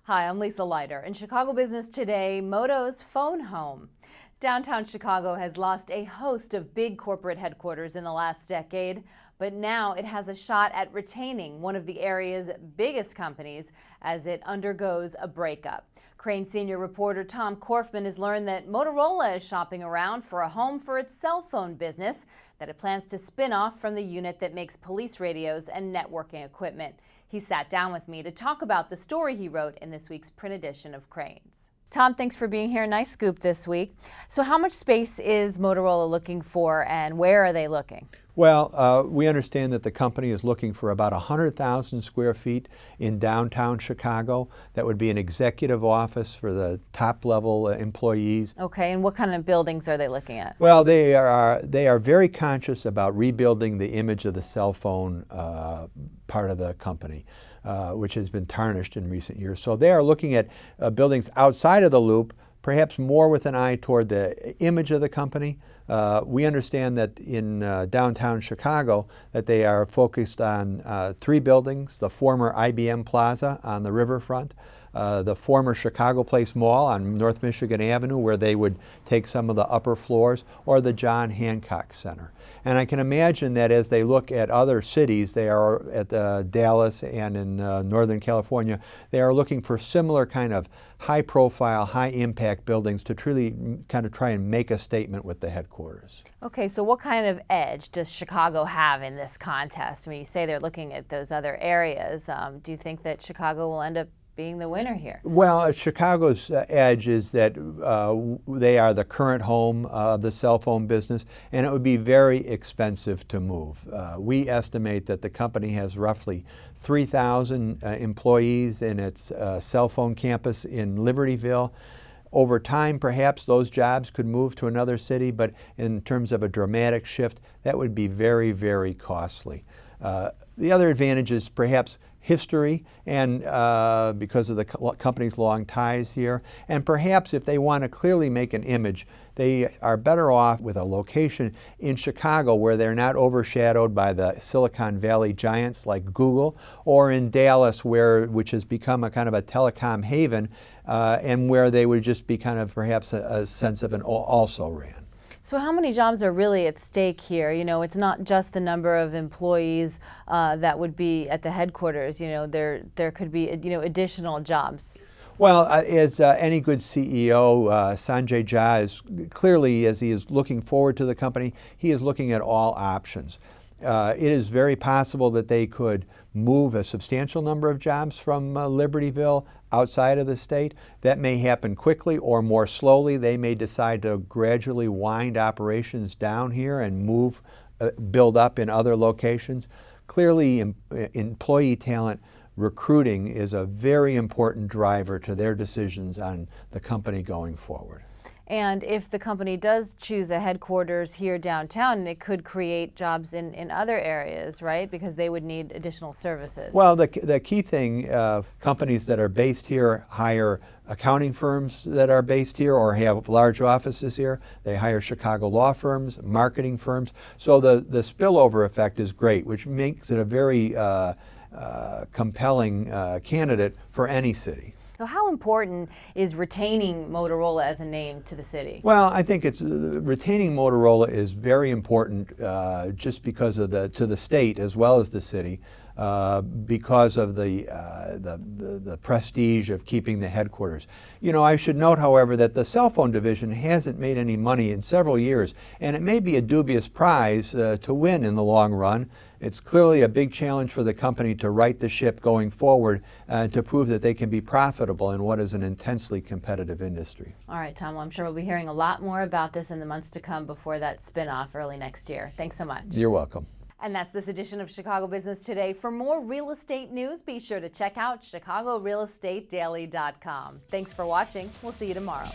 Hi, I'm Lisa Leiter. In Chicago Business Today, Moto's phone home. Downtown Chicago has lost a host of big corporate headquarters in the last decade, but now it has a shot at retaining one of the area's biggest companies as it undergoes a breakup. Crain senior reporter Tom Korfman has learned that Motorola is shopping around for a home for its cell phone business that it plans to spin off from the unit that makes police radios and networking equipment. He sat down with me to talk about the story he wrote in this week's print edition of Crain's. Tom, thanks for being here. Nice scoop this week. So how much space is Motorola looking for, and where are they looking? Well, we understand that the company is looking for about 100,000 square feet in downtown Chicago. That would be an executive office for the top level employees. Okay, and what kind of buildings are they looking at? Well, they are very conscious about rebuilding the image of the cell phone part of the company, which has been tarnished in recent years. So they are looking at buildings outside of the loop, perhaps more with an eye toward the image of the company. We understand that in downtown Chicago that they are focused on 3 buildings: the former IBM Plaza on the riverfront, the former Chicago Place Mall on North Michigan Avenue, where they would take some of the upper floors, or the John Hancock Center. And I can imagine that as they look at other cities, they are at Dallas and in Northern California, they are looking for similar kind of high-profile, high-impact buildings to truly kind of try and make a statement with the headquarters. Okay, so what kind of edge does Chicago have in this contest? When you say they're looking at those other areas, do you think that Chicago will end up being the winner here? Well, Chicago's edge is that they are the current home of the cell phone business, and it would be very expensive to move. We estimate that the company has roughly 3,000 employees in its cell phone campus in Libertyville. Over time, perhaps those jobs could move to another city, but in terms of a dramatic shift, that would be very, very costly. The other advantage is perhaps history, and because of the company's long ties here, and perhaps if they want to clearly make an image, they are better off with a location in Chicago where they're not overshadowed by the Silicon Valley giants like Google, or in Dallas, which has become a kind of a telecom haven, and where they would just be kind of perhaps a sense of an also-ran. So how many jobs are really at stake here? You know, it's not just the number of employees that would be at the headquarters. You know, there could be, additional jobs. Well, as any good CEO, Sanjay Jha is clearly, as he is looking forward to the company, he is looking at all options. It is very possible that they could move a substantial number of jobs from Libertyville outside of the state. That may happen quickly or more slowly. They may decide to gradually wind operations down here and build up in other locations. Clearly, employee talent recruiting is a very important driver to their decisions on the company going forward. And if the company does choose a headquarters here downtown, it could create jobs in other areas, right? Because they would need additional services. Well, the key thing, companies that are based here hire accounting firms that are based here or have large offices here. They hire Chicago law firms, marketing firms. So the spillover effect is great, which makes it a very compelling candidate for any city. So how important is retaining Motorola as a name to the city? Well, I think retaining Motorola is very important just because of to the state as well as the city, because of the prestige of keeping the headquarters. You know, I should note, however, that the cell phone division hasn't made any money in several years, and it may be a dubious prize to win in the long run. It's clearly a big challenge for the company to right the ship going forward to prove that they can be profitable in what is an intensely competitive industry. All right, Tom, well, I'm sure we'll be hearing a lot more about this in the months to come before that spin-off early next year. Thanks so much. You're welcome. And that's this edition of Chicago Business Today. For more real estate news, be sure to check out chicagorealestatedaily.com. Thanks for watching. We'll see you tomorrow.